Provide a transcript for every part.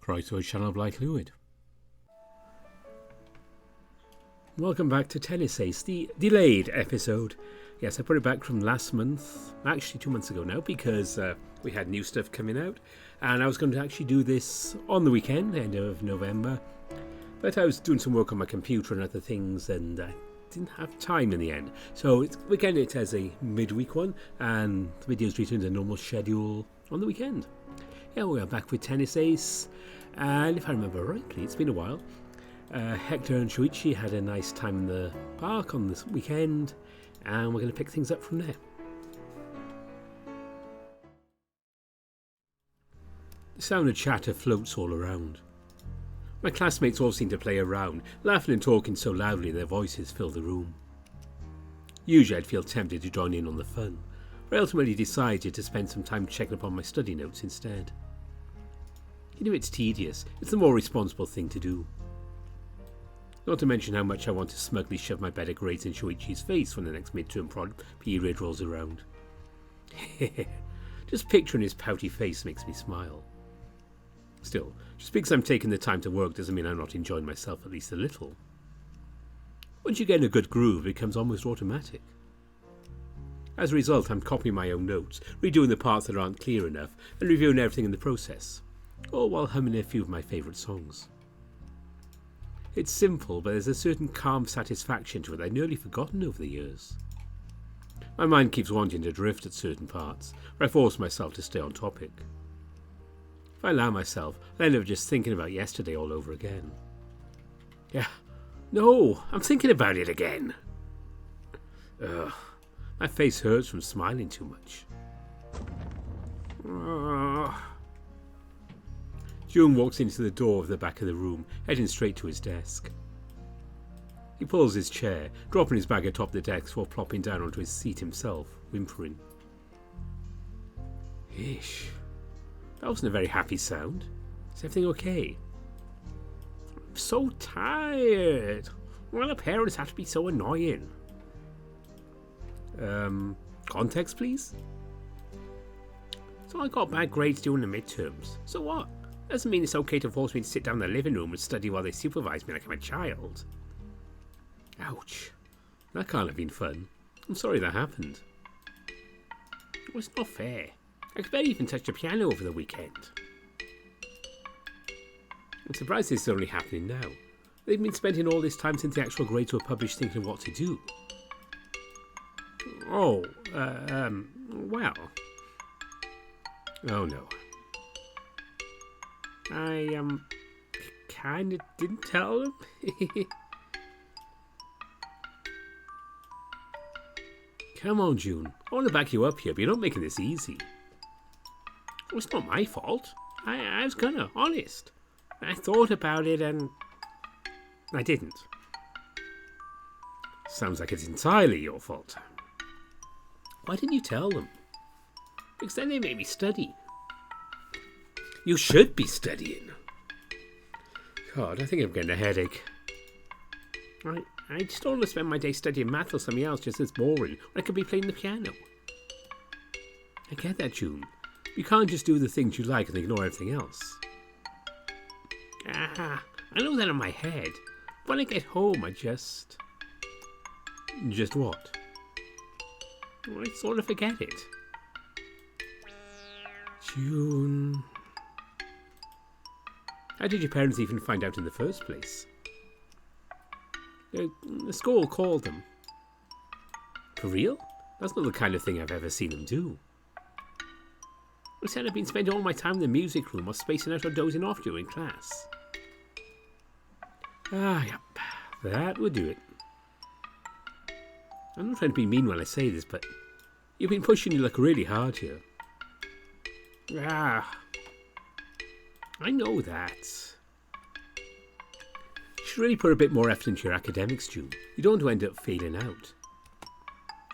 Right to a channel of Light Fluid. Welcome back to Tennis Ace, the delayed episode. Yes, I put it back from last month, actually 2 months ago now, because we had new stuff coming out, and I was going to actually do this on the weekend, end of November, but I was doing some work on my computer and other things, and I didn't have time in the end. So we're getting it as a midweek one, and the videos return to normal schedule on the weekend. Yeah, we are back with Tennis Ace, and if I remember rightly, it's been a while. Hector and Shuichi had a nice time in the park on this weekend, and we're going to pick things up from there. The sound of chatter floats all around. My classmates all seem to play around, laughing and talking so loudly their voices fill the room. Usually I'd feel tempted to join in on the fun, but I ultimately decided to spend some time checking up on my study notes instead. You know, it's tedious. It's the more responsible thing to do. Not to mention how much I want to smugly shove my better grades in Shuichi's face when the next midterm period rolls around. Just picturing his pouty face makes me smile. Still, just because I'm taking the time to work doesn't mean I'm not enjoying myself at least a little. Once you get in a good groove, it becomes almost automatic. As a result, I'm copying my own notes, redoing the parts that aren't clear enough, and reviewing everything in the process, all while humming a few of my favourite songs. It's simple, but there's a certain calm satisfaction to it I'd nearly forgotten over the years. My mind keeps wanting to drift at certain parts, where I force myself to stay on topic. If I allow myself, I'll end up just thinking about yesterday all over again. Yeah, no, I'm thinking about it again. Ugh, my face hurts from smiling too much. June walks into the door of the back of the room, heading straight to his desk. He pulls his chair, dropping his bag atop the desk before plopping down onto his seat himself, whimpering. Ish. That wasn't a very happy sound. Is everything okay? I'm so tired. Why do parents have to be so annoying? Context, please? So I got bad grades during the midterms. So what? Doesn't mean it's okay to force me to sit down in the living room and study while they supervise me like I'm a child. Ouch. That can't have been fun. I'm sorry that happened. Well, it's not fair. I could barely even touch the piano over the weekend. I'm surprised this is only happening now. They've been spending all this time since the actual grades were published thinking of what to do. Oh, well. Oh no. I, kinda didn't tell him. Come on, June. I want to back you up here, but you're not making this easy. Well, it's not my fault. I was gonna, honest. I thought about it and I didn't. Sounds like it's entirely your fault. Why didn't you tell them? Because then they made me study. You should be studying. God, I think I'm getting a headache. I just don't want to spend my day studying math or something else just as boring when I could be playing the piano. I get that, June. You can't just do the things you like and ignore everything else. I know that in my head. When I get home, I just... Just what? I sort of forget it. June... How did your parents even find out in the first place? The school called them. For real? That's not the kind of thing I've ever seen them do. I said I've been spending all my time in the music room or spacing out or dozing off during class. Yep. That would do it. I'm not trying to be mean when I say this, but you've been pushing your luck really hard here. I know that. You should really put a bit more effort into your academics, June. You don't want to end up failing out.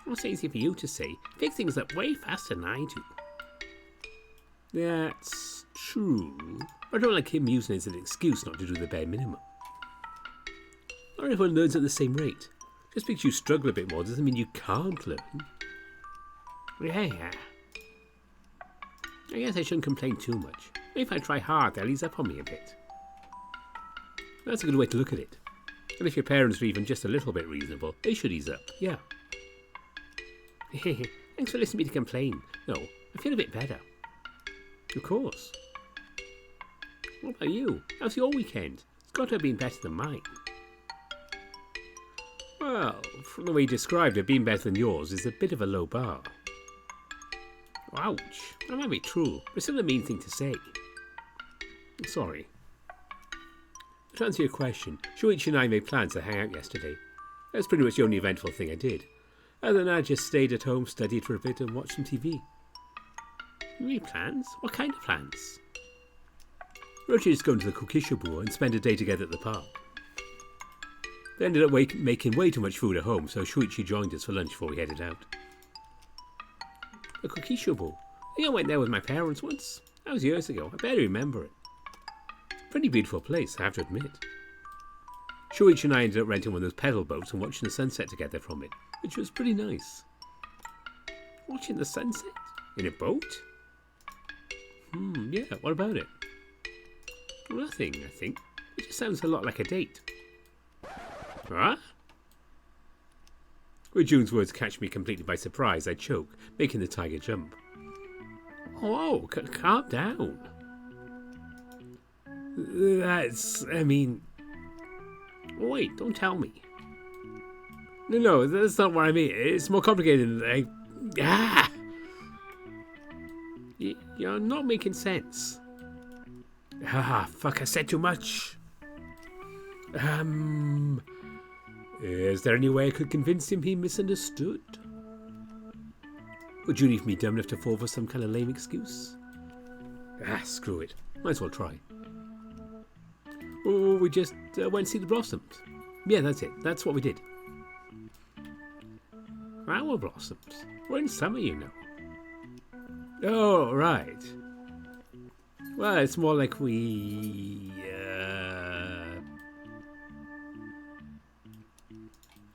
Well, it's easy for you to say. Pick things up way faster than I do. That's true. I don't like him using it as an excuse not to do the bare minimum. Not everyone learns at the same rate. Just because you struggle a bit more doesn't mean you can't learn. Yeah. I guess I shouldn't complain too much. If I try hard, they'll ease up on me a bit. That's a good way to look at it. And if your parents are even just a little bit reasonable, they should ease up, yeah. Thanks for listening to me to complain. No, I feel a bit better. Of course. What about you? How's your weekend? It's got to have been better than mine. Well, from the way you described it, being better than yours is a bit of a low bar. Ouch. That might be true, but still a mean thing to say. Sorry. To answer your question, Shuichi and I made plans to hang out yesterday. That's pretty much the only eventful thing I did. Other than that, I just stayed at home, studied for a bit, and watched some TV. You made plans? What kind of plans? We were just going to the Kokishibu and spend a day together at the park. They ended up making way too much food at home, so Shuichi joined us for lunch before we headed out. The Kokishibu? I think I went there with my parents once. That was years ago. I barely remember it. Pretty beautiful place, I have to admit. Shuichi and I ended up renting one of those pedal boats and watching the sunset together from it, which was pretty nice. Watching the sunset? In a boat? Yeah, what about it? Nothing, I think. It just sounds a lot like a date. What? With June's words catch me completely by surprise, I choke, making the tiger jump. Oh, calm down. Wait, don't tell me. No, that's not what I mean. It's more complicated than You're not making sense. Fuck, I said too much. Is there any way I could convince him he misunderstood? Would you leave me dumb enough to fall for some kind of lame excuse? Screw it. Might as well try. We just went to see the blossoms. Yeah, that's it. That's what we did. Our blossoms? We're in summer, you know. Oh, right. Well, it's more like we...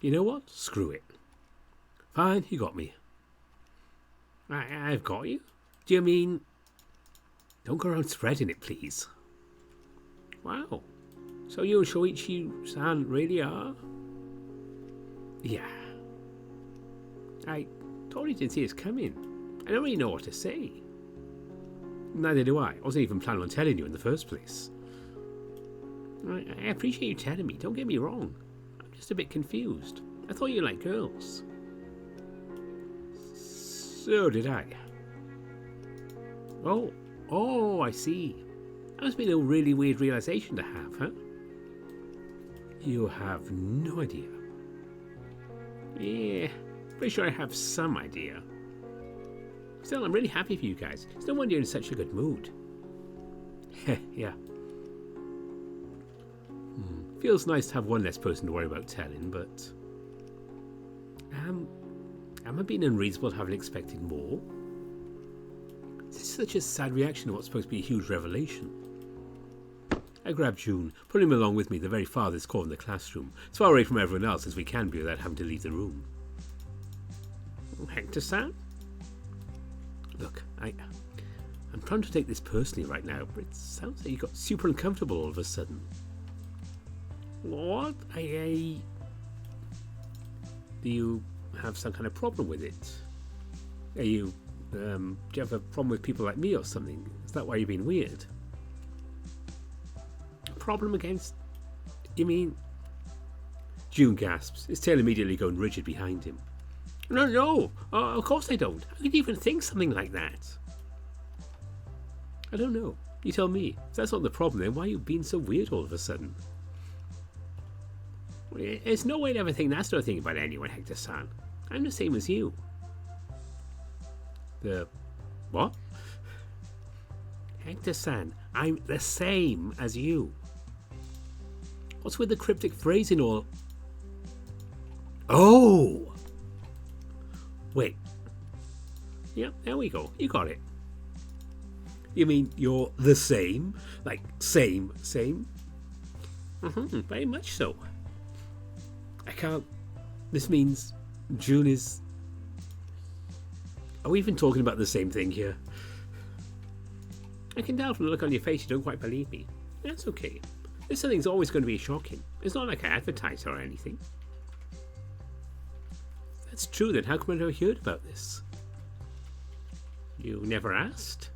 You know what? Screw it. Fine, you got me. I've got you? Do you mean... Don't go around spreading it, please. Wow. So you and Shuichi-san really are? Yeah. I totally didn't see this coming. I don't really know what to say. Neither do I. I wasn't even planning on telling you in the first place. I appreciate you telling me, don't get me wrong. I'm just a bit confused. I thought you liked girls. So did I. Oh, I see. That must be a really weird realization to have, huh? You have no idea. Yeah, pretty sure I have some idea. Still, I'm really happy for you guys. It's no wonder you're in such a good mood. Yeah. Feels nice to have one less person to worry about telling, but... Am I being unreasonable to having expected more? This is such a sad reaction to what's supposed to be a huge revelation. I grabbed June, pulling him along with me the very farthest corner of the classroom, as far away from everyone else as we can be without having to leave the room. Hector-san? Look, I'm trying to take this personally right now, but it sounds like you got super uncomfortable all of a sudden. What? Do you have some kind of problem with it? Do you have a problem with people like me or something? Is that why you're being weird? Problem against... You mean... June gasps, his tail immediately going rigid behind him. No, of course I don't. How could you even think something like that? I don't know. You tell me. If that's not the problem, then why are you being so weird all of a sudden? There's no way to ever think that's not a thing about anyone, Hector-san. I'm the same as you. The... What? Hector-san, I'm the same as you. What's with the cryptic phrasing all... Oh! Wait. Yep, there we go. You got it. You mean you're the same? Like, same? Very much so. I can't... This means June is... Are we even talking about the same thing here? I can tell from the look on your face you don't quite believe me. That's okay. This thing's always going to be shocking. It's not like I advertise or anything. That's true, then how come I never heard about this? You never asked?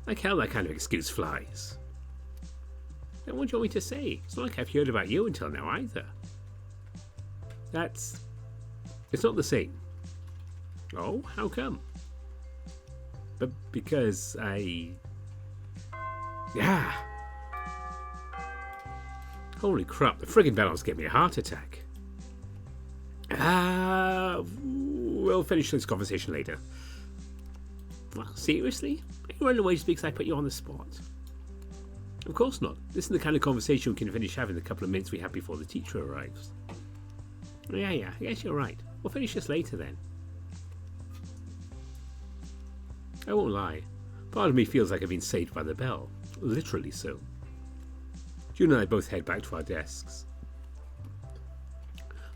Like hell that kind of excuse flies. Then what do you want me to say? It's not like I've heard about you until now either. It's not the same. Oh, how come? But because Yeah. Holy crap, the friggin' bell's giving me a heart attack. We'll finish this conversation later. Well, seriously? Are you running away just because I put you on the spot? Of course not. This is the kind of conversation we can finish having the couple of minutes we have before the teacher arrives. Yeah, I guess you're right. We'll finish this later then. I won't lie. Part of me feels like I've been saved by the bell. Literally so. June and I both head back to our desks.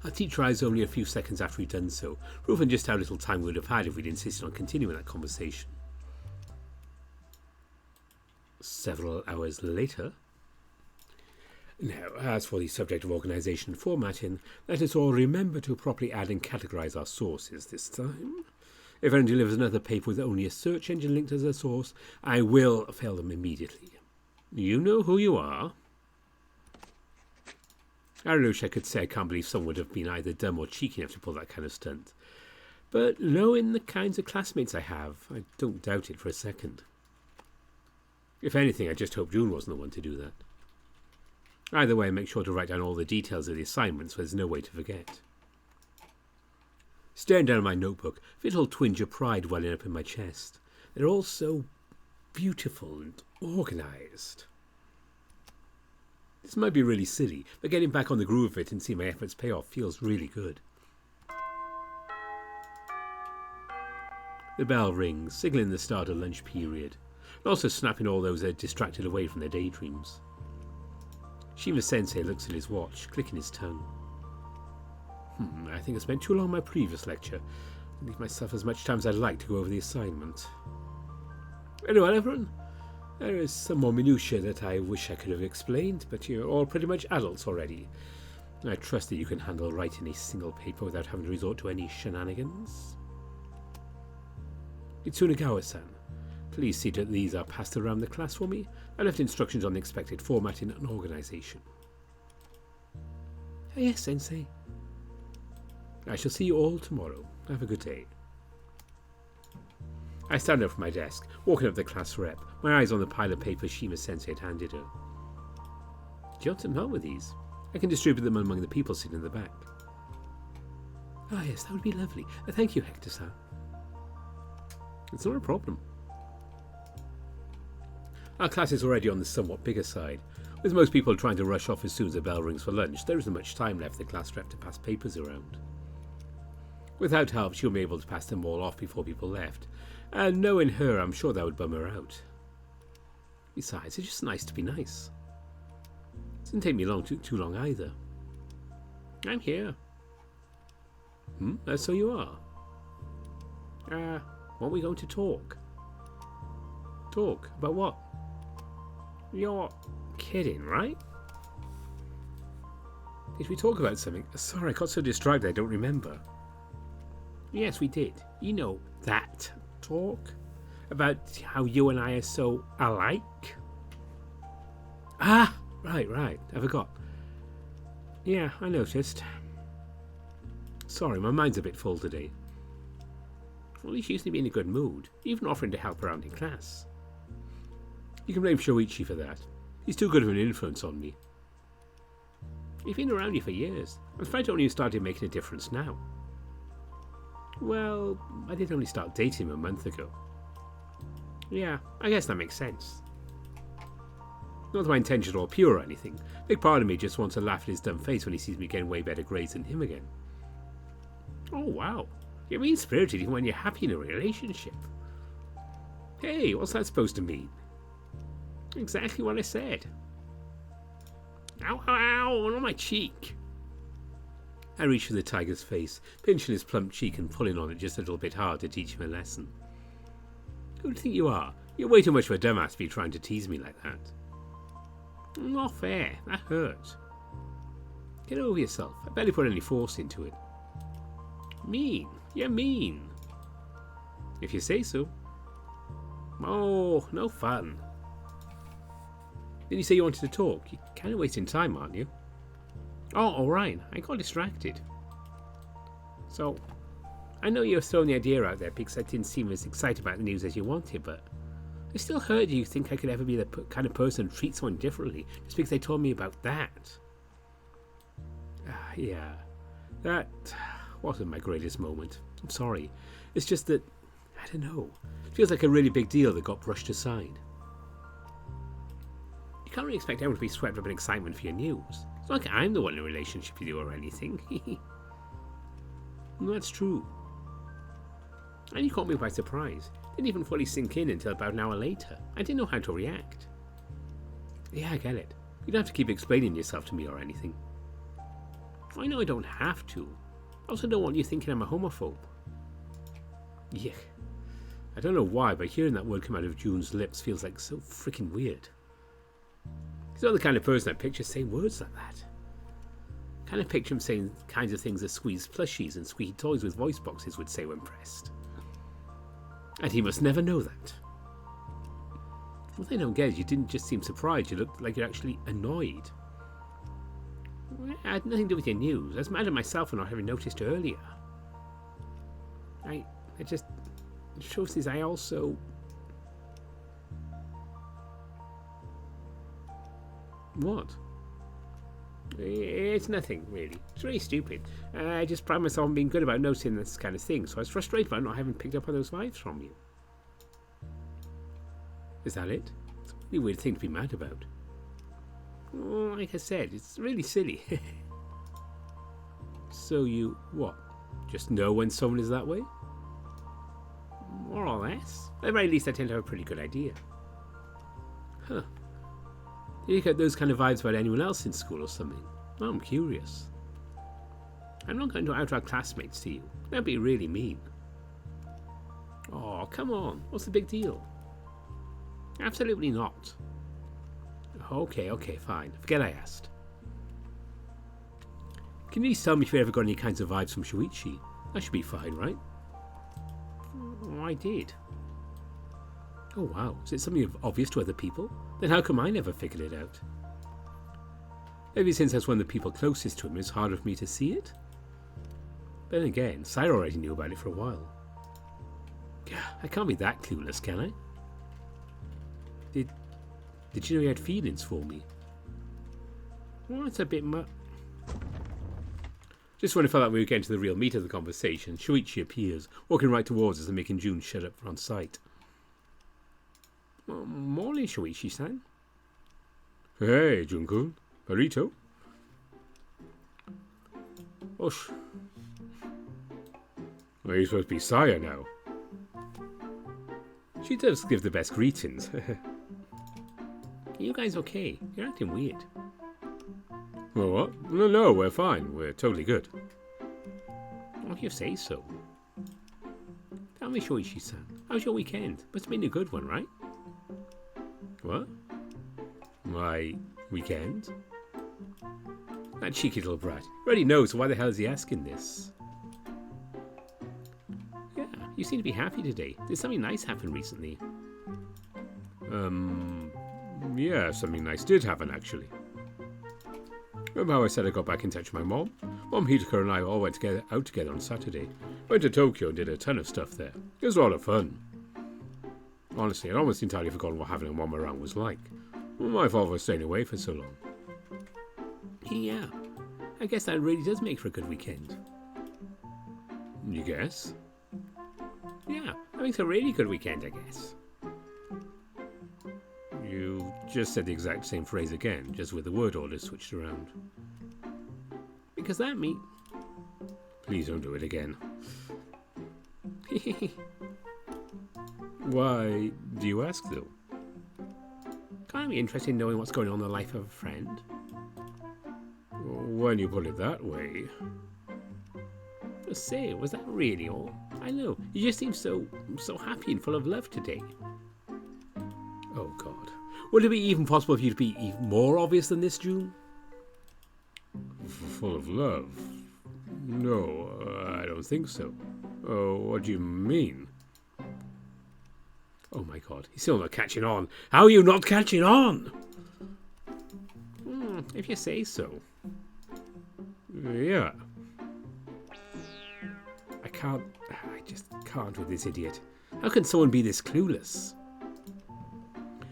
Our teacher arrives only a few seconds after we'd done so, proving just how little time we would have had if we'd insisted on continuing that conversation. Several hours later. Now, as for the subject of organisation and formatting, let us all remember to properly add and categorise our sources this time. If anyone delivers another paper with only a search engine linked as a source, I will fail them immediately. You know who you are. I wish I could say I can't believe someone would have been either dumb or cheeky enough to pull that kind of stunt. But knowing the kinds of classmates I have, I don't doubt it for a second. If anything, I just hope June wasn't the one to do that. Either way, make sure to write down all the details of the assignment so there's no way to forget. Staring down at my notebook, a little twinge of pride welling up in my chest. They're all so beautiful and organised. This might be really silly, but getting back on the groove of it and seeing my efforts pay off feels really good. The bell rings, signalling the start of lunch period, and also snapping all those distracted away from their daydreams. Shima-sensei looks at his watch, clicking his tongue. I think I spent too long on my previous lecture. I leave myself as much time as I'd like to go over the assignment. Very well, everyone. There is some more minutiae that I wish I could have explained, but you're all pretty much adults already. I trust that you can handle writing a single paper without having to resort to any shenanigans. Itsunagawa-san, please see that these are passed around the class for me. I left instructions on the expected formatting and organisation. Yes, Sensei. I shall see you all tomorrow. Have a good day. I stand up from my desk, walking up the class rep, my eyes on the pile of papers Shima-sensei had handed her. Do you want some help with these? I can distribute them among the people sitting in the back. Ah, yes, that would be lovely. Thank you, Hector-san. It's not a problem. Our class is already on the somewhat bigger side. With most people trying to rush off as soon as the bell rings for lunch, there isn't much time left for the class rep to pass papers around. Without help, she'll be able to pass them all off before people left, and knowing her, I'm sure that would bum her out. Besides, it's just nice to be nice. It didn't take me too long either. I'm here. So you are. Aren't we going to talk? Talk? About what? You're kidding, right? Did we talk about something? Sorry, I got so distracted I don't remember. Yes, we did. You know, that talk about how you and I are so alike. Ah, right. I forgot. Yeah, I noticed. Sorry, my mind's a bit full today. Well, you seems to be in a good mood, even offering to help around in class. You can blame Shoichi for that. He's too good of an influence on me. He's been around you for years. I'm surprised only you started making a difference now. Well, I did only start dating him a month ago. Yeah, I guess that makes sense. Not that my intentions are all pure or anything. A big part of me just wants to laugh at his dumb face when he sees me getting way better grades than him again. Oh, wow. You're mean-spirited even when you're happy in a relationship. Hey, what's that supposed to mean? Exactly what I said. Ow, on my cheek. I reached for the tiger's face, pinching his plump cheek and pulling on it just a little bit hard to teach him a lesson. Who do you think you are? You're way too much of a dumbass to be trying to tease me like that. Not fair. That hurt. Get over yourself. I barely put any force into it. Mean. You're mean. If you say so. Oh, no fun. Didn't you say you wanted to talk? You're kind of wasting time, aren't you? Oh, alright. I got distracted. So, I know you were throwing the idea out there because I didn't seem as excited about the news as you wanted, but I still heard you think I could ever be the kind of person to treat someone differently just because they told me about that. Yeah, that wasn't my greatest moment. I'm sorry. It's just that, I don't know, it feels like a really big deal that got brushed aside. You can't really expect everyone to be swept up in excitement for your news. It's not like I'm the one in a relationship with you or anything. That's true. And you caught me by surprise. Didn't even fully sink in until about an hour later. I didn't know how to react. Yeah, I get it. You don't have to keep explaining yourself to me or anything. I know I don't have to. I also don't want you thinking I'm a homophobe. Yuck. I don't know why, but hearing that word come out of June's lips feels like so freaking weird. He's not the kind of person I picture saying words like that. I kind of picture him saying kinds of things that squeezed plushies and squeaky toys with voice boxes would say when pressed. And he must never know that. What I don't get is you didn't just seem surprised, you looked like you're actually annoyed. It had nothing to do with your news. I was mad at myself for not having noticed earlier. It shows this I also... What? It's nothing, really. It's really stupid. I just pride myself on being good about noticing this kind of thing, so I was frustrated about not having picked up on those vibes from you. Is that it? It's a really weird thing to be mad about. Well, like I said, it's really silly. So you, what? Just know when someone is that way? More or less. At the very least, I tend to have a pretty good idea. Huh. Did you get those kind of vibes about anyone else in school or something? Oh, I'm curious. I'm not going to out our classmates to you. That'd be really mean. Oh, come on. What's the big deal? Absolutely not. Okay, fine. Forget I asked. Can you please tell me if you ever got any kinds of vibes from Shuichi? That should be fine, right? Oh, I did. Oh wow, is it something obvious to other people? Then how come I never figured it out? Maybe since I was one of the people closest to him, it's harder for me to see it? But then again, Sire already knew about it for a while. I can't be that clueless, can I? Did you know you had feelings for me? Well, it's a bit much. Just when I felt like we were getting to the real meat of the conversation, Shuichi appears, walking right towards us and making June shut up on sight. Morning, Shuichi-san. Hey, Jun-kun. Burrito? Osh. Well, you're supposed to be Saya now. She does give the best greetings. Are you guys okay? You're acting weird. Well, what? No, we're fine. We're totally good. Oh, you say so. Tell me, Shuichi-san, how's your weekend? Must have been a good one, right? What? My weekend? That cheeky little brat. He already knows, so why the hell is he asking this? Yeah, you seem to be happy today. Did something nice happen recently? Yeah, something nice did happen, actually. Remember how I said I got back in touch with my mom? Mom, Hector and I all went out together on Saturday. Went to Tokyo and did a ton of stuff there. It was a lot of fun. Honestly, I'd almost entirely forgotten what having a mom around was like. Well, my fault for staying away for so long. Yeah, I guess that really does make for a good weekend. You guess? Yeah, that makes a really good weekend, I guess. You just said the exact same phrase again, just with the word order switched around. Because that means... Please don't do it again. Why do you ask, though? Can't I be interested in knowing what's going on in the life of a friend? When you put it that way... Just say, was that really all? I know, you just seem so happy and full of love today. Oh, God. Would it be even possible for you to be even more obvious than this, June? Full of love? No, I don't think so. Oh, what do you mean? Oh, my God. He's still not catching on. How are you not catching on? If you say so. Yeah. I just can't with this idiot. How can someone be this clueless?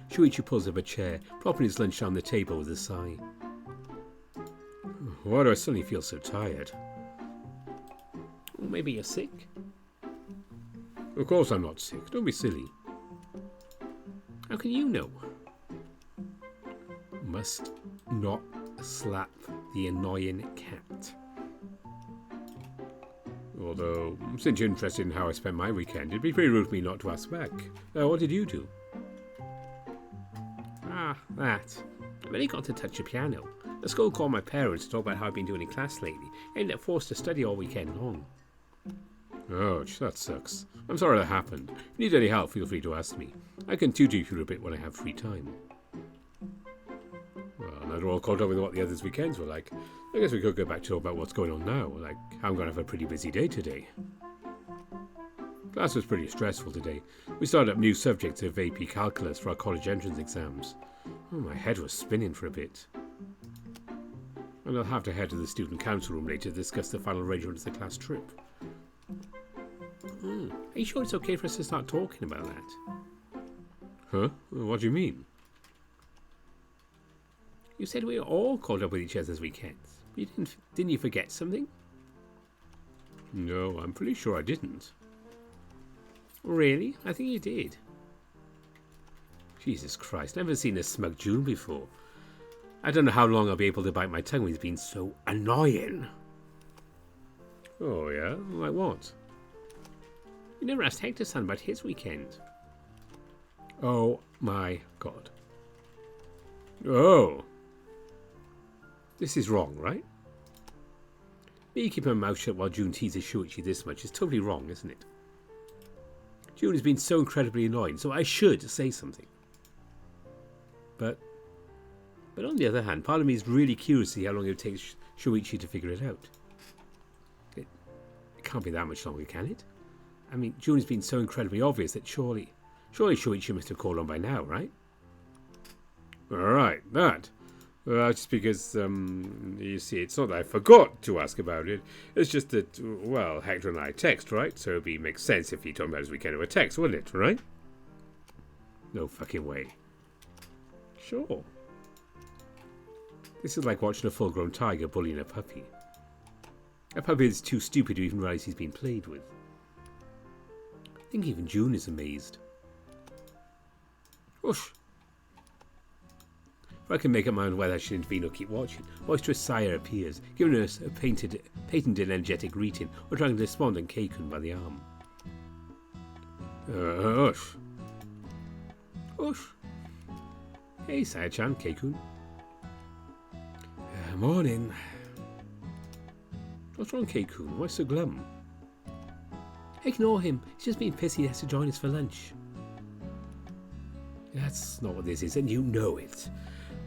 Shuichi pulls up a chair, propping his lunch on the table with a sigh. Why do I suddenly feel so tired? Maybe you're sick? Of course I'm not sick. Don't be silly. How can you know? Must not slap the annoying cat. Although, since you're interested in how I spent my weekend, it'd be pretty rude of me not to ask back. What did you do? That. I've only got to touch the piano. The school called my parents to talk about how I've been doing in class lately. I ended up forced to study all weekend long. Ouch, that sucks. I'm sorry that happened. If you need any help, feel free to ask me. I can tutor you through a bit when I have free time. Well, now we're all caught up with what the others' weekends were like. I guess we could go back to talk about what's going on now. Like, I'm going to have a pretty busy day today. Class was pretty stressful today. We started up new subjects of AP Calculus for our college entrance exams. Oh, my head was spinning for a bit. And I'll have to head to the student council room later to discuss the final arrangements of the class trip. Are you sure it's okay for us to start talking about that? Huh? What do you mean? You said we were all caught up with each other's weekends. Didn't you forget something? No, I'm pretty sure I didn't. Really? I think you did. Jesus Christ, never seen a smug June before. I don't know how long I'll be able to bite my tongue when he's been so annoying. Oh, yeah? Like what? You never asked Hector-san about his weekend. Oh, my God. Oh. This is wrong, right? Me keeping my mouth shut while June teases Shuichi this much is totally wrong, isn't it? June has been so incredibly annoying, so I should say something. But on the other hand, part of me is really curious to see how long it would take Shuichi to figure it out. It can't be that much longer, can it? I mean, June has been so incredibly obvious that surely Shuichi must have caught on by now, right? Alright, that. Just because, you see, it's not that I forgot to ask about it. It's just that, well, Hector and I text, right? So it makes sense if he told me about his weekend over text, wouldn't it, right? No fucking way. Sure. This is like watching a full-grown tiger bullying a puppy. A puppy that's too stupid to even realize he's been played with. I think even June is amazed. Whoosh! If I can make up my own whether I should intervene or keep watching, boisterous Sire appears, giving us a patented energetic greeting, or dragging the despondent Keikun by the arm. Hush. Whoosh! Hey, Sire-chan, Keikun. Morning. What's wrong, Keikun? Why so glum? Ignore him. He's just being pissed he has to join us for lunch. That's not what this is, and you know it.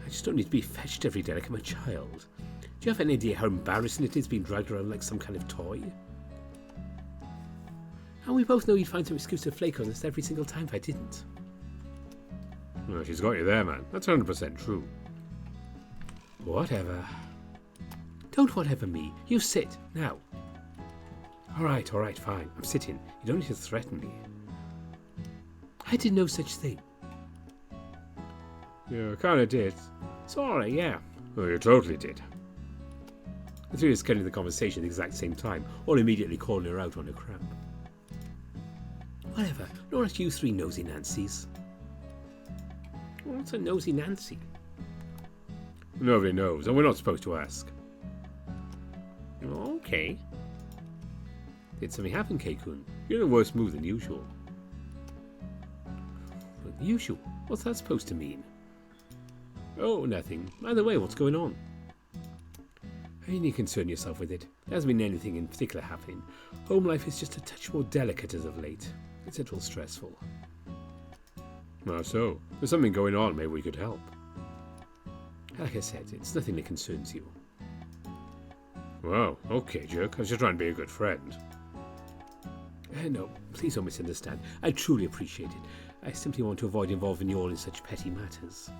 I just don't need to be fetched every day like I'm a child. Do you have any idea how embarrassing it is being dragged around like some kind of toy? And we both know you'd find some excuse to flake on us every single time if I didn't. Well, she's got you there, man. That's 100% true. Whatever. Don't whatever me. You sit, now. Alright, fine. I'm sitting. You don't need to threaten me. I did no such thing. You kinda did. Sorry, yeah. Oh, you totally did. The three of us get into the conversation at the exact same time, all immediately calling her out on her crap. Whatever. Not like you three nosy Nancies. What's a nosy Nancy? Nobody knows, and we're not supposed to ask. Okay. Did something happen, Keikun? You're in a worse mood than usual. Than usual? What's that supposed to mean? Oh, nothing. Either way, what's going on? You need to concern yourself with it. There hasn't been anything in particular happening. Home life is just a touch more delicate as of late. It's a little stressful. So, there's something going on, maybe we could help. Like I said, it's nothing that concerns you. Well, okay, jerk. I was just trying to be a good friend. No, please don't misunderstand. I truly appreciate it. I simply want to avoid involving you all in such petty matters.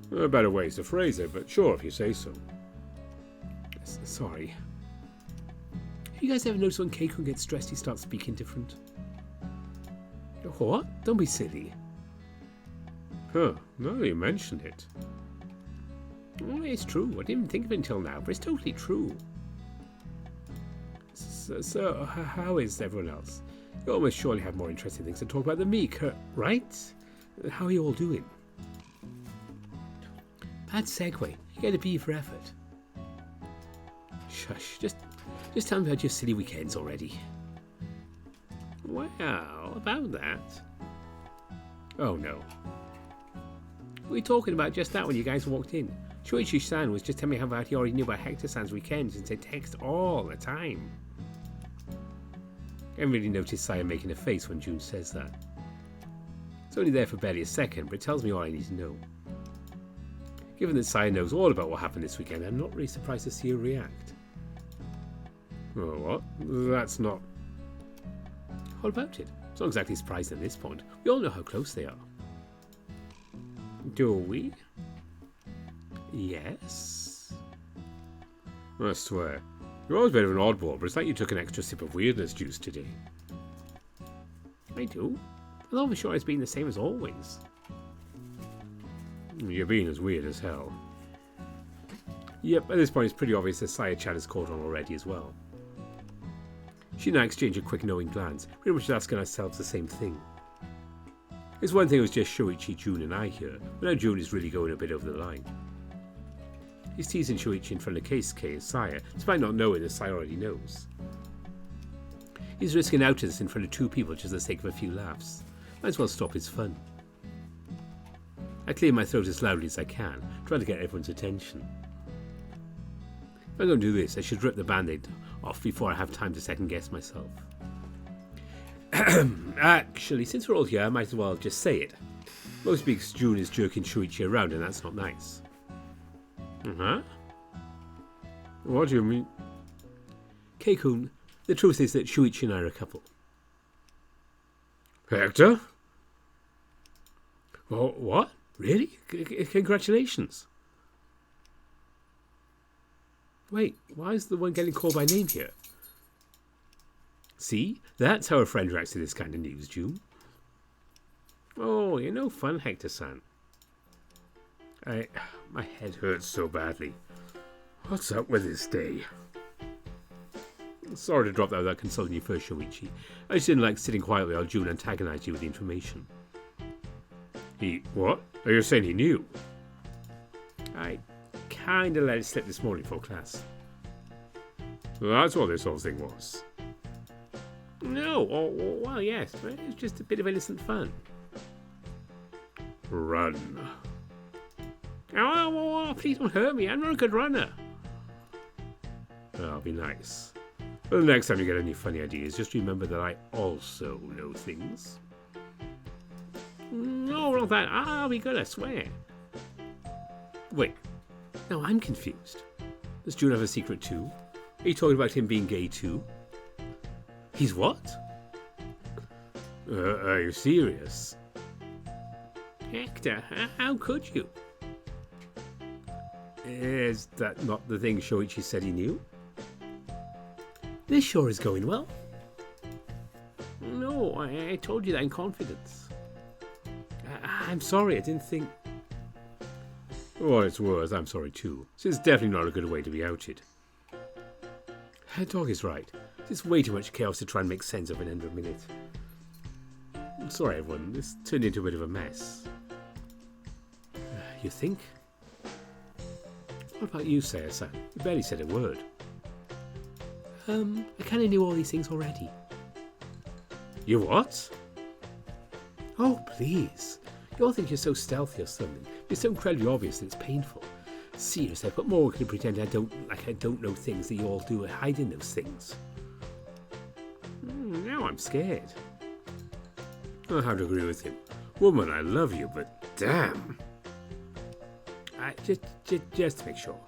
There are better ways to phrase it, but sure, if you say so. Sorry. Have you guys ever noticed when Keiko gets stressed he starts speaking different? What? Don't be silly. Huh, now that you mention it. Oh, it's true. I didn't even think of it until now, but it's totally true. So how is everyone else? You almost surely have more interesting things to talk about than me, right? How are you all doing? Bad segue. You get a B for effort. Shush. Just tell me about your silly weekends already. Well, about that. Oh no. We were talking about just that when you guys walked in. Shuichi-san was just telling me how about he already knew about Hector-san's weekends and said text all the time. I haven't really noticed Saya making a face when June says that. It's only there for barely a second, but it tells me all I need to know. Given that Saya knows all about what happened this weekend, I'm not really surprised to see her react. Oh, what? That's not... What about it? It's not exactly surprised at this point. We all know how close they are. Do we? Yes. I swear. You're always a bit of an oddball, but it's like you took an extra sip of weirdness juice today. I do. I'm not sure it's been the same as always. You're being as weird as hell. Yep, at this point it's pretty obvious that Saya-chan has caught on already as well. She and I exchange a quick knowing glance, pretty much asking ourselves the same thing. It's one thing it was just Shuichi, June and I here, but now June is really going a bit over the line. He's teasing Shuichi in front of Keisuke and Saya, despite not knowing that Saya already knows. He's risking outings in front of two people just for the sake of a few laughs. Might as well stop his fun. I clear my throat as loudly as I can, trying to get everyone's attention. If I'm going to do this, I should rip the band-aid off before I have time to second-guess myself. Actually, since we're all here, I might as well just say it. Most weeks June is jerking Shuichi around, and that's not nice. Huh? What do you mean? Keikun, the truth is that Shuichi and I are a couple. Hector? Oh, what? Really? Congratulations. Wait, why is the one getting called by name here? See? That's how a friend reacts to this kind of news, June. Oh, you're no fun, Hector-san. My head hurts so badly. What's up with this day? Sorry to drop that without consulting you first, Shuichi. I just didn't like sitting quietly while June antagonized you with the information. What? Are you saying he knew? I kinda let it slip this morning for class. Well, that's what this whole thing was. No, well, yes, but it was just a bit of innocent fun. Run. Oh, please don't hurt me. I'm not a good runner. That'll be nice. But the next time you get any funny ideas, just remember that I also know things. No, not that. I'll be good, I swear. Wait. Now I'm confused. Does June have a secret too? Are you talking about him being gay too? He's what? Are you serious? Hector, how could you? Is that not the thing Shuichi said he knew? This sure is going well. No, I told you that in confidence. I'm sorry, I didn't think... For what it's worth, I'm sorry too. This is definitely not a good way to be outed. Dog is right. There's way too much chaos to try and make sense of in under a minute. I'm sorry everyone, this turned into a bit of a mess. You think? What about you, Saya-san? You barely said a word. I kinda knew all these things already. You what? Oh, please. You all think you're so stealthy or something. It's so incredibly obvious that it's painful. Seriously, I put more work into pretending I don't know things that you all do hiding those things. Now I'm scared. I have to agree with him. Woman, I love you, but damn. Just to make sure.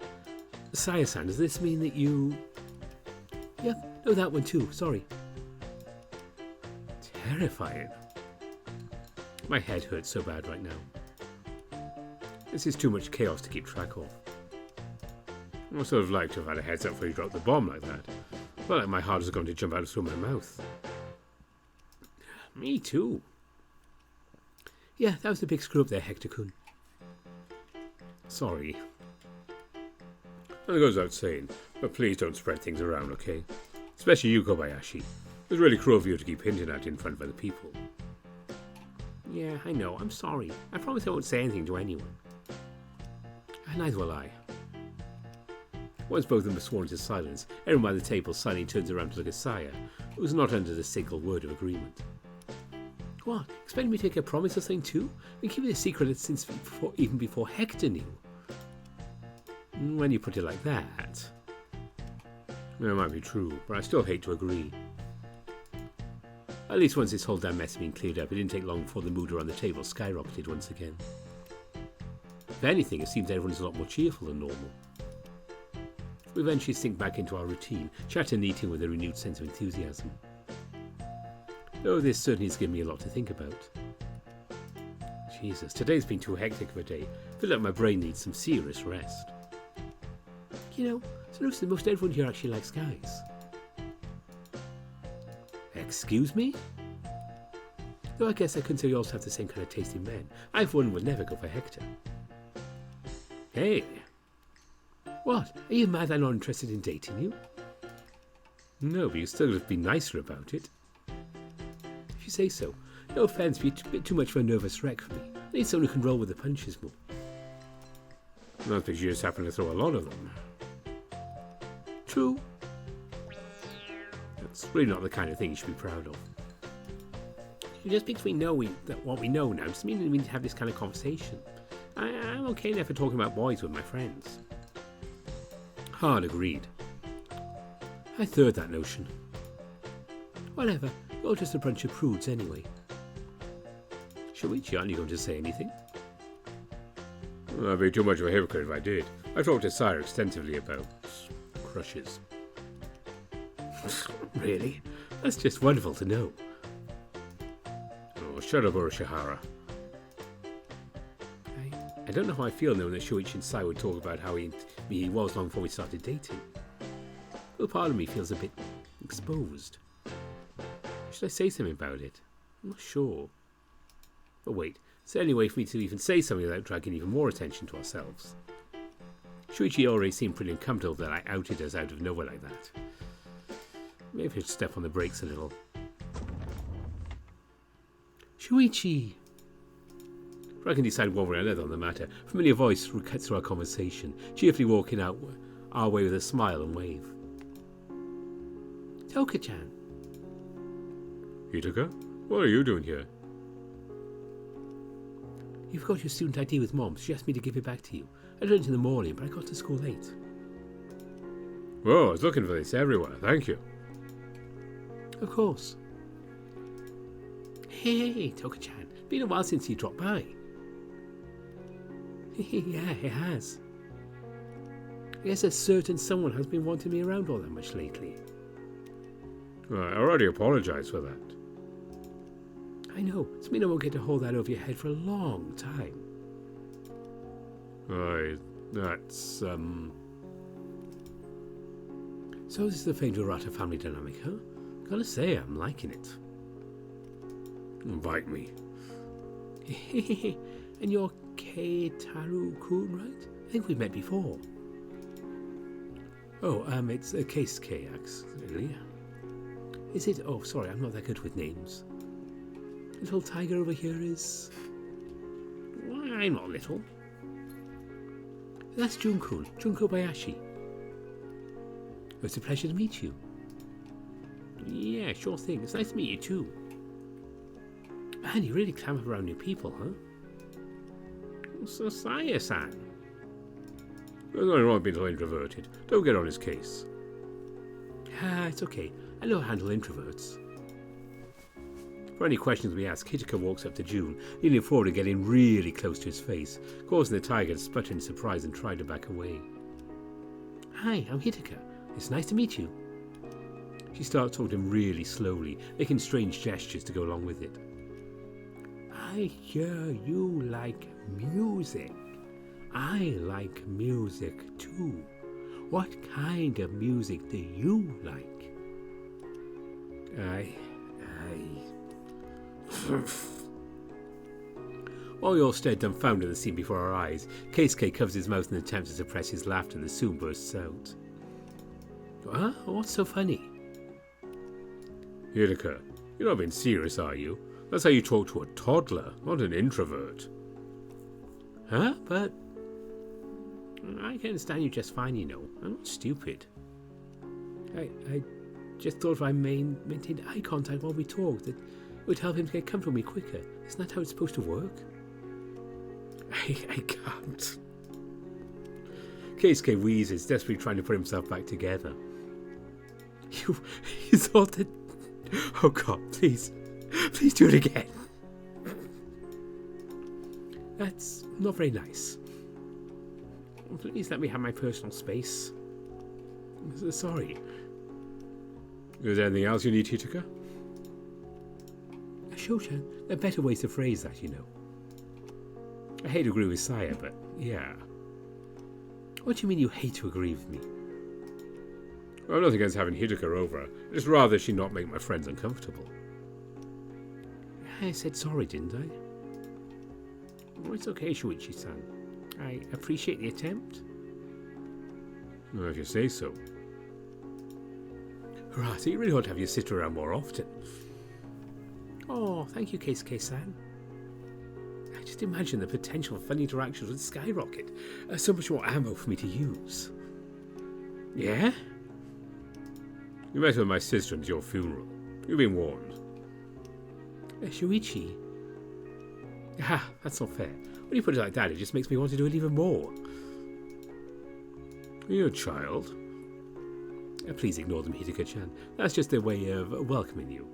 Saya-san, does this mean that you... Yeah, no, that one too, sorry. Terrifying. My head hurts so bad right now. This is too much chaos to keep track of. I sort of like to have had a heads up before you dropped the bomb like that. Felt like my heart was going to jump out through my mouth. Me too. Yeah, that was a big screw up there, Hector-kun. Sorry. And it goes without saying, but please don't spread things around, okay? Especially you, Kobayashi. It was really cruel of you to keep hinting at it in front of other people. Yeah, I know. I'm sorry. I promise I won't say anything to anyone. And neither will I. Once both of them are sworn to silence, everyone by the table suddenly turns around to look at Saya, who was not under the single word of agreement. What? Expecting me to make a promise or something too? Been keeping a secret since even before Hector knew. When you put it like that... It might be true, but I still hate to agree. At least once this whole damn mess had been cleared up, it didn't take long before the mood around the table skyrocketed once again. If anything, it seems everyone is a lot more cheerful than normal. We eventually sink back into our routine, chatting and eating with a renewed sense of enthusiasm. Though this certainly has given me a lot to think about. Jesus, today's been too hectic of a day. I feel like my brain needs some serious rest. You know, it's noticed that most everyone here actually likes guys. Excuse me? Though I guess I couldn't say we also have the same kind of taste in men. I for one would never go for Hector. Hey! What? Are you mad I'm not interested in dating you? No, but you still have to be nicer about it. If you say so. No offence, but you're a bit too much of a nervous wreck for me. I need someone who can roll with the punches more. Not because you just happen to throw a lot of them. True. That's really not the kind of thing you should be proud of. Just because we know what we know now doesn't mean we need to have this kind of conversation. I'm okay now for talking about boys with my friends. Hard agreed. I third that notion. Whatever, you're just a bunch of prudes anyway. Shuichi, aren't you going to say anything? Well, I'd be too much of a hypocrite if I did. I talked to Sire extensively about crushes. Really? That's just wonderful to know. Oh, shut up, Urashihara. I don't know how I feel knowing that Shuichi and Sai would talk about how he was long before we started dating. Well, part of me feels a bit exposed. Should I say something about it? I'm not sure. But wait, is there any way for me to even say something without dragging even more attention to ourselves? Shuichi already seemed pretty uncomfortable that I outed us out of nowhere like that. Maybe I should step on the brakes a little. Shuichi! Before I can decide one way or another on the matter, a familiar voice cuts through our conversation, cheerfully walking out our way with a smile and wave. Toka-chan. Hitaka? What are you doing here? You forgot your student ID with Mom. She asked me to give it back to you. I learned in the morning, but I got to school late. Whoa, I was looking for this everywhere. Thank you. Of course. Hey, Toka-chan. Been a while since you dropped by. Yeah, it has. I guess a certain someone has been wanting me around all that much lately. I already apologized for that. I know. It's mean I won't get to hold that over your head for a long time. That's, So this is the famed Urata family dynamic, huh? Gotta say, I'm liking it. Invite me. And you're Keitaru-kun, right? I think we've met before. Oh, it's a case K, actually. Is it? Oh, sorry, I'm not that good with names. Little tiger over here is... Well, I'm not little. That's Jun-kun, Jun Kobayashi. Oh, it's a pleasure to meet you. Yeah, sure thing. It's nice to meet you too. Man, you really clamp up around new people, huh? So, Saya-san. There's nothing wrong with being so introverted. Don't get on his case. It's okay. I know how to handle introverts. For any questions we ask, Hitaka walks up to June, leaning forward and getting really close to his face, causing the tiger to sputter in surprise and try to back away. Hi, I'm Hitaka. It's nice to meet you. She starts talking to him really slowly, making strange gestures to go along with it. I hear you like music. I like music too. What kind of music do you like? While we all stare dumbfounded at the scene before our eyes, Keisuke covers his mouth in an attempt to suppress his laughter that soon bursts out. Huh? What's so funny? Hitaka, you're not being serious, are you? That's how you talk to a toddler, not an introvert. Huh? But I can understand you just fine, you know. I'm not stupid. I just thought if I maintained eye contact while we talked, that it would help him to get comfortable with me quicker. Isn't that how it's supposed to work? I can't. Keisuke wheezes, desperately trying to put himself back together. You thought that... Oh God, please do it again. That's not very nice. Please let me have my personal space. Sorry. Is there anything else you need, Hitaka? Sure-chan, there are better ways to phrase that, you know. I hate to agree with Saya, but yeah. What do you mean you hate to agree with me? Well, I'm not against having Hitaka over. I'd just rather she not make my friends uncomfortable. I said sorry, didn't I? Oh, it's okay, Shuichi-san. I appreciate the attempt. Well, if you say so. Right, you really ought to have your sister around more often. Oh, thank you, Keisuke-san. I just imagine the potential for fun interactions would skyrocket. So much more ammo for me to use. Yeah? You met with my sister at your funeral. You've been warned. Shuichi? Ah, that's not fair. When you put it like that, it just makes me want to do it even more. You're a child. Please ignore them, Hitaka-chan. That's just their way of welcoming you.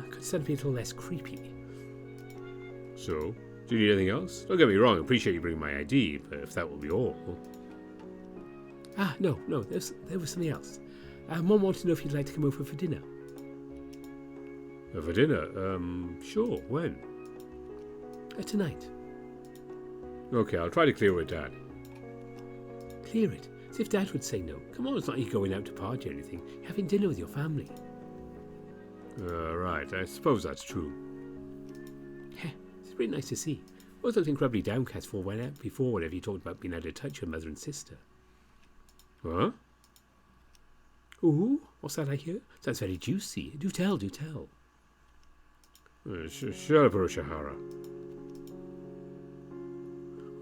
Could something be a little less creepy? So, do you need anything else? Don't get me wrong, I appreciate you bringing my ID, but if that will be all... No, there was something else. Mom wanted to know if you'd like to come over for dinner. For dinner? Sure, when? Tonight. Okay, I'll try to clear with Dad. Clear it? As if Dad would say no. Come on, it's not like you're going out to party or anything. You're having dinner with your family. Right, I suppose that's true. It's really nice to see. I was looked incredibly downcast before whenever you talked about being out of touch with mother and sister. Huh? Ooh, what's that I hear? Sounds very juicy. Do tell. Shut up, Urushihara.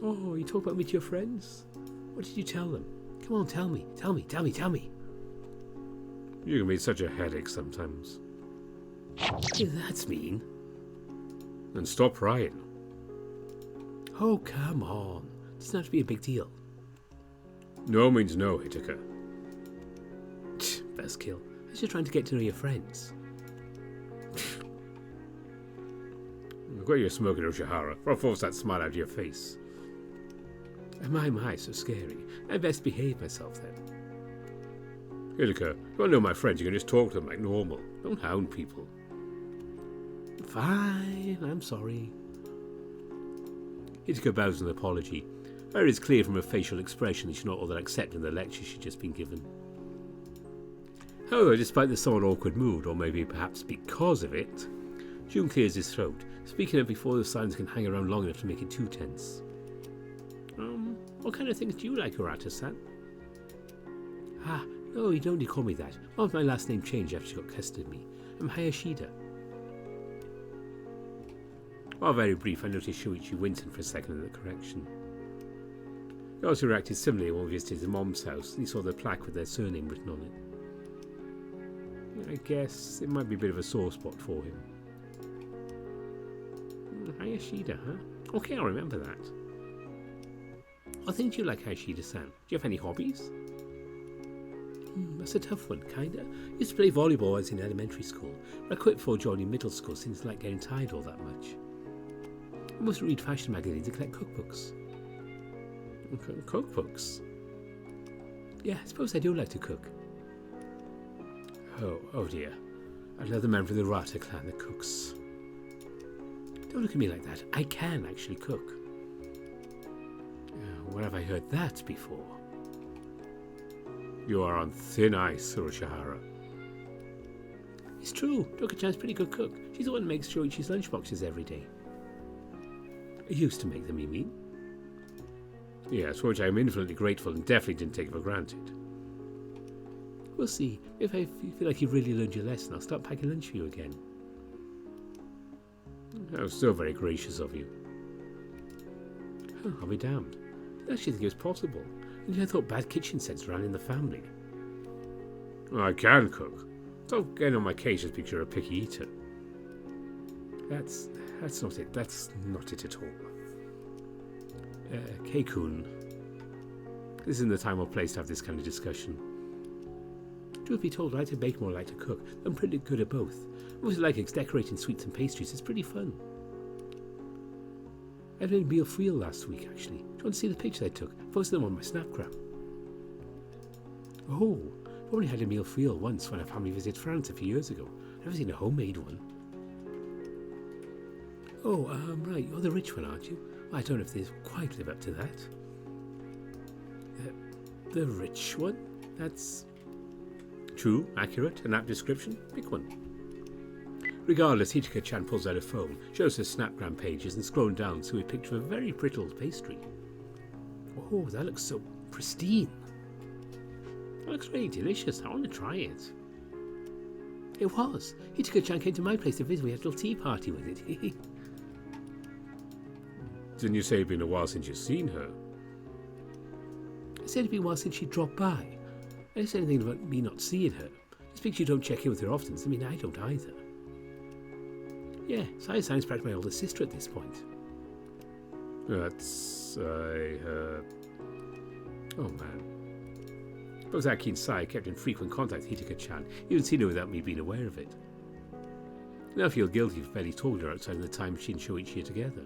Oh, you talk about me to your friends? What did you tell them? Come on, tell me. You can be such a headache sometimes. Hey, that's mean. And stop crying. Oh, come on. Doesn't have to be a big deal. No means no, Hitaka. Buzzkill. I was just trying to get to know your friends. Look what you're smoking, Urushihara. I'll force that smile out of your face. My, so scary. I best behave myself then. Hitaka, you want to know my friends, you can just talk to them like normal. Don't hound people. Fine, I'm sorry. Hitaka bows in an apology. It is clear from her facial expression that she's not all that accepting the lecture she's just been given. However, despite the somewhat awkward mood, or maybe perhaps because of it, June clears his throat, speaking up before the silence can hang around long enough to make it too tense. What kind of things do you like, Urata-san? No, you don't need to call me that. Why my last name changed after she got custody of me? I'm Hayashida. While very brief, I noticed Shuichi wincing for a second at the correction. He also reacted similarly when we visited his mom's house and he saw the plaque with their surname written on it. I guess it might be a bit of a sore spot for him. Hayashida, huh? Okay, I'll remember that. What things do you like, Hayashida-san? Do you have any hobbies? That's a tough one, kinda. Used to play volleyball when I was in elementary school, but I quit before joining middle school since I like getting tired all that much. I mostly read fashion magazines and collect cookbooks. Cookbooks? Yeah, I suppose I do like to cook. Oh dear. Another member of the Rata clan that cooks. Don't look at me like that. I can actually cook. Where have I heard that before? You are on thin ice, Urushihara. It's true. Doka-chan's a pretty good cook. She's the one who makes Shoichi's lunchboxes every day. I used to make them, you mean? Yes, for which I am infinitely grateful and definitely didn't take for granted. We'll see. If I feel like you've really learned your lesson, I'll start packing lunch for you again. That was so very gracious of you. Oh, I'll be damned. I didn't actually think it was possible. And I thought bad kitchen sets ran in the family. I can cook. Stop getting on my case just because you're a picky eater. That's not it. That's not it at all. Keikun. This isn't the time or place to have this kind of discussion. Truth be told, I like to bake more, I like to cook. I'm pretty good at both. I also like decorating sweets and pastries. It's pretty fun. I made meal freel last week, actually. Do you want to see the pictures I took? I posted them on my Snapgram. Oh, I've only had a meal freel once when our family visited France a few years ago. I've never seen a homemade one. Oh, right, you're the rich one, aren't you? Well, I don't know if they quite live up to that. The rich one? That's true, accurate, an apt description. Pick one. Regardless, Hijika-chan pulls out a phone, shows her Snapgram pages, and scrolling down to a picture of a very pretty little pastry. Oh, that looks so pristine. That looks really delicious. I want to try it. It was. Hijika-chan came to my place to visit. We had a little tea party with it. Didn't you say it'd been a while since you've seen her? I said it'd been a while since she dropped by. I didn't say anything about me not seeing her. Just because you don't check in with her often doesn't mean I don't either. Yeah, Saya sounds practically my older sister at this point. That's... Oh man. Both Aki and Sai kept in frequent contact with Hijika-chan, even seen her without me being aware of it. Now I feel guilty for barely told her outside of the time she and Shoichi are together.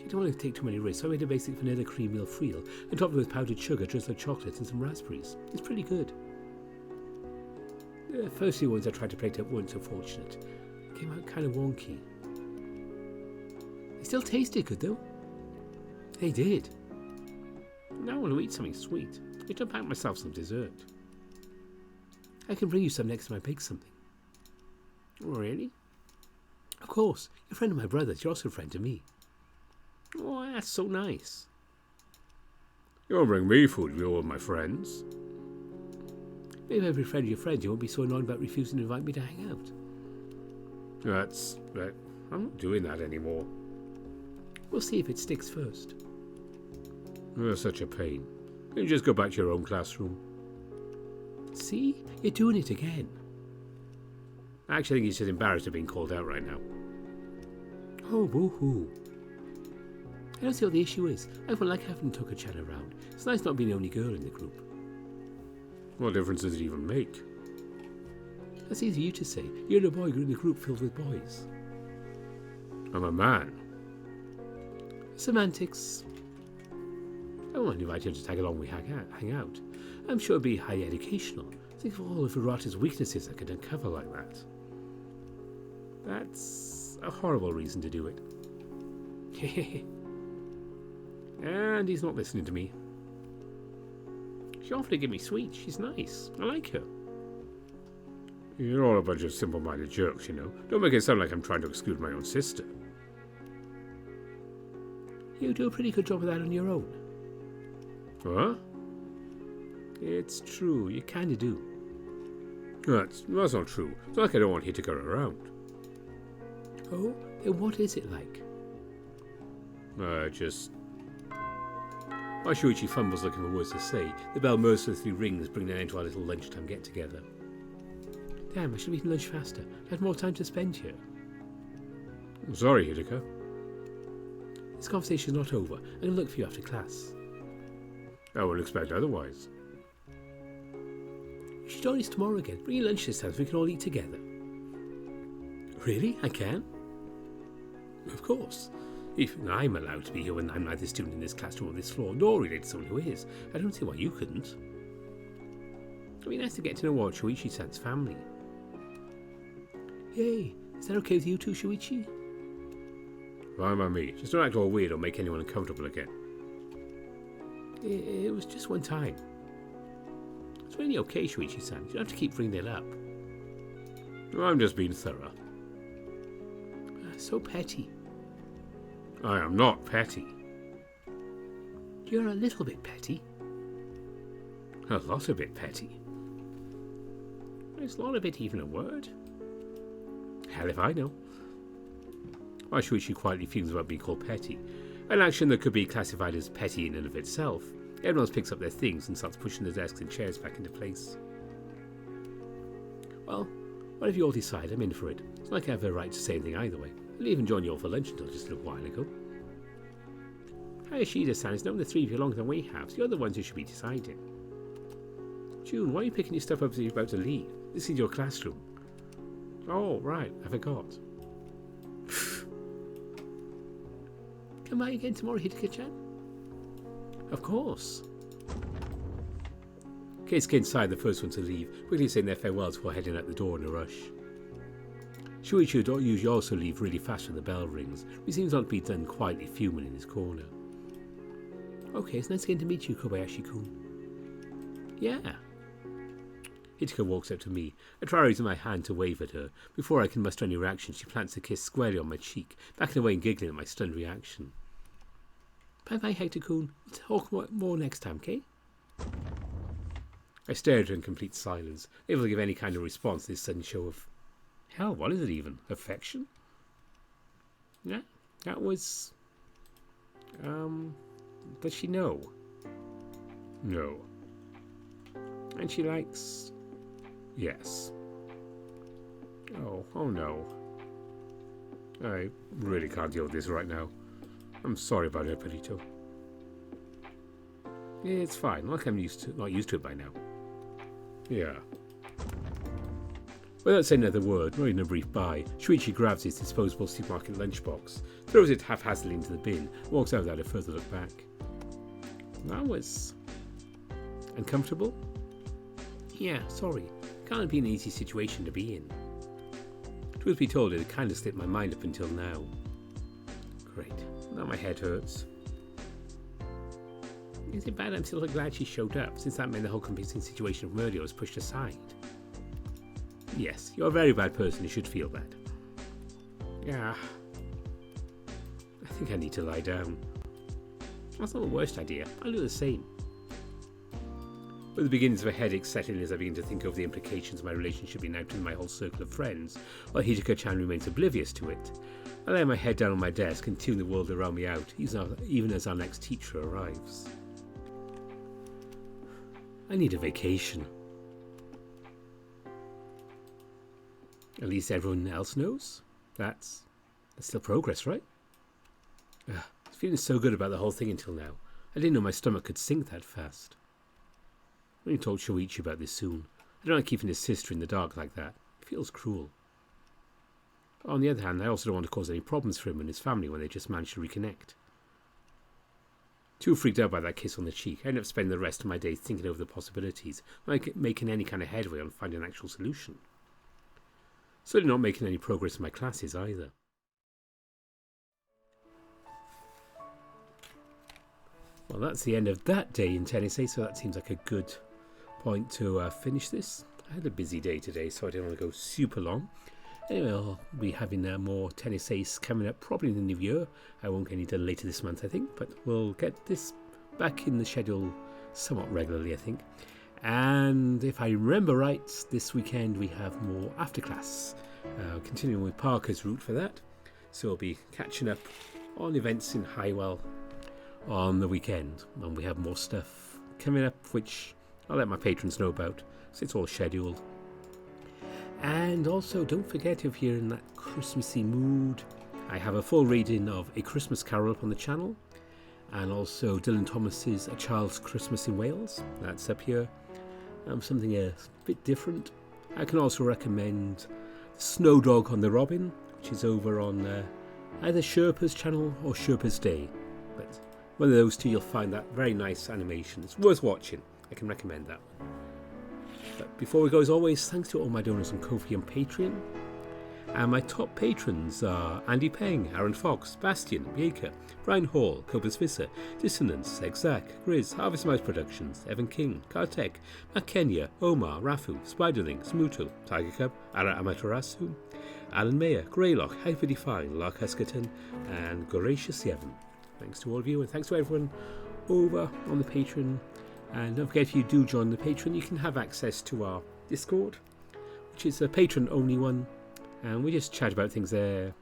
I don't want to take too many risks, so I made a basic vanilla cream meal freel and topped it with powdered sugar, drizzled chocolate and some raspberries. It's pretty good. The first few ones I tried to plate up weren't so fortunate. They came out kind of wonky. They still tasted good though. They did. Now I want to eat something sweet. I need to pack myself some dessert. I can bring you some next time I bake something. Oh, really? Of course. You're a friend of my brother's. You're also a friend to me. Oh, that's so nice. You won't bring me food if you're with my friends. Maybe every friend of your friends, you won't be so annoyed about refusing to invite me to hang out. I'm not doing that anymore. We'll see if it sticks first. You're such a pain. Can you just go back to your own classroom? See? You're doing it again. I actually think he's just embarrassed of being called out right now. Oh, boo-hoo. I don't see what the issue is. I would like having Toka-chan around. It's nice not being the only girl in the group. What difference does it even make? That's easy for you to say. You're a boy, you're in a group filled with boys. I'm a man. Semantics. I won't invite you to tag along when we hang out. I'm sure it'll be highly educational. Think of all of Hirata's weaknesses I could uncover like that. That's a horrible reason to do it. And he's not listening to me. She offered to give me sweets. She's nice. I like her. You're all a bunch of simple-minded jerks, you know. Don't make it sound like I'm trying to exclude my own sister. You do a pretty good job of that on your own. What? It's true. You kind of do. That's not true. It's not like I don't want Hijika around. Oh? Then what is it like? While Shoichi fumbles looking for words to say, the bell mercilessly rings, bringing an end to our little lunchtime get-together. Damn, I should have eaten lunch faster. I had more time to spend here. I'm sorry, Hijika. This conversation's not over. I'm going to look for you after class. I wouldn't expect otherwise. join us tomorrow again? Bring your lunch this time so we can all eat together. Really? I can? Of course. Even I'm allowed to be here when I'm neither a student in this classroom or this floor, nor related to someone who is. I don't see why you couldn't. It'd be nice to get to know more of Shuichi-san's family. Yay! Is that okay with you too, Shuichi? Fine by me. Just don't act all weird or make anyone uncomfortable again. It was just one time. It's really okay, Shuichi-san. You don't have to keep bringing it up. I'm just being thorough. So petty. I am not petty. You're a little bit petty. A lot of bit petty. Is a lot of it even a word? Hell if I know. Why Shuichi quietly fumes about being called petty. An action that could be classified as petty in and of itself. Everyone else picks up their things and starts pushing the desks and chairs back into place. Well, whatever you all decide, I'm in for it. It's not like I have a right to say anything either way. I'll even join you all for lunch until just a little while ago. Hayashida-san has known the three of you longer than we have, so you're the ones who should be deciding. June, why are you picking your stuff up as you're about to leave? This is your classroom. Oh, right, I forgot. Come by again tomorrow, Hidaka-chan? Of course. Kids get inside, the first one to leave, quickly saying their farewells before heading out the door in a rush. Shuichi would usually also leave really fast when the bell rings. He seems not to be done quietly fuming in his corner. Okay, it's nice getting to meet you, Kobayashi-kun. Yeah. Hidaka walks up to me. I try raising my hand to wave at her. Before I can muster any reaction, she plants a kiss squarely on my cheek, backing away and giggling at my stunned reaction. Bye-bye, Hector-kun. We'll talk more next time, okay? I stare at her in complete silence, able to give any kind of response to this sudden show of... Hell, what is it even? Affection? Yeah, that was... Does she know? No. And she likes... Yes. Oh no. I really can't deal with this right now. I'm sorry about it, Perito. It's fine, like I'm not used to it by now. Yeah. Without saying another word, not even a brief bye, Shuichi grabs his disposable supermarket lunchbox, throws it haphazardly into the bin, walks out without a further look back. That was... uncomfortable? Yeah, sorry. Can't be an easy situation to be in. Truth be told, it had kind of slipped my mind up until now. Great. Now my head hurts. Is it bad I'm still glad she showed up, since that meant the whole confusing situation of murder was pushed aside? Yes, you're a very bad person who should feel bad. Yeah. I think I need to lie down. That's not the worst idea. I'll do the same. With the beginnings of a headache setting as I begin to think over the implications of my relationship being out in my whole circle of friends, while Hidaka-chan remains oblivious to it, I lay my head down on my desk and tune the world around me out, even as our next teacher arrives. I need a vacation. At least everyone else knows. That's still progress, right? I was feeling so good about the whole thing until now. I didn't know my stomach could sink that fast. I'm going to talk Shuichi about this soon. I don't like keeping his sister in the dark like that. It feels cruel. But on the other hand, I also don't want to cause any problems for him and his family when they just manage to reconnect. Too freaked out by that kiss on the cheek, I end up spending the rest of my day thinking over the possibilities, like making any kind of headway on finding an actual solution. Certainly not making any progress in my classes either. Well, that's the end of that day in Tennis A, so that seems like a good point to finish this. I had a busy day today, so I didn't want to go super long. Anyway, I'll be having more Tennis Ace coming up probably in the new year. I won't get any done later this month, I think, but we'll get this back in the schedule somewhat regularly, I think. And if I remember right, this weekend we have more after class, continuing with Parker's route for that. So we'll be catching up on events in Highwell on the weekend, and we have more stuff coming up, which I'll let my patrons know about, so it's all scheduled. And also, don't forget, if you're in that Christmassy mood, I have a full reading of A Christmas Carol up on the channel, and also Dylan Thomas's A Child's Christmas in Wales. That's up here. something a bit different. I can also recommend Snow Dog on the Robin, which is over on either Sherpa's channel or Sherpa's Day. But one of those two, you'll find that very nice animation. It's worth watching. I can recommend that one. But before we go, as always, thanks to all my donors on Ko-fi and Patreon. And my top patrons are Andy Peng, Aaron Fox, Bastian, Baker, Brian Hall, Cobus Visser, Dissonance, Exact, Grizz, Harvest Mouse Productions, Evan King, Kartek, Matt Kenya, Omar, Rafu, Spiderling, Smuto, Tiger Cub, Ara Amaterasu, Alan Mayer, Greylock, Hyper Define, Lark Heskerton, and Goracious Yevon. Thanks to all of you, and thanks to everyone over on the Patreon. And don't forget, if you do join the Patreon, you can have access to our Discord, which is a patron-only one. And we just chat about things there.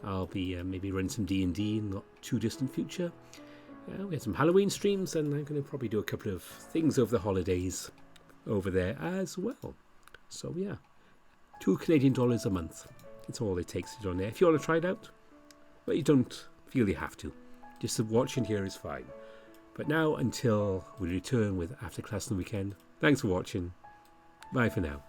I'll be maybe running some D&D in not too distant future. We had some Halloween streams, and I'm going to probably do a couple of things over the holidays over there as well. So yeah, $2 Canadian a month. It's all it takes to join there. If you want to try it out, but you don't feel you have to. Just watching here is fine. But now, until we return with After Class on the Weekend, thanks for watching. Bye for now.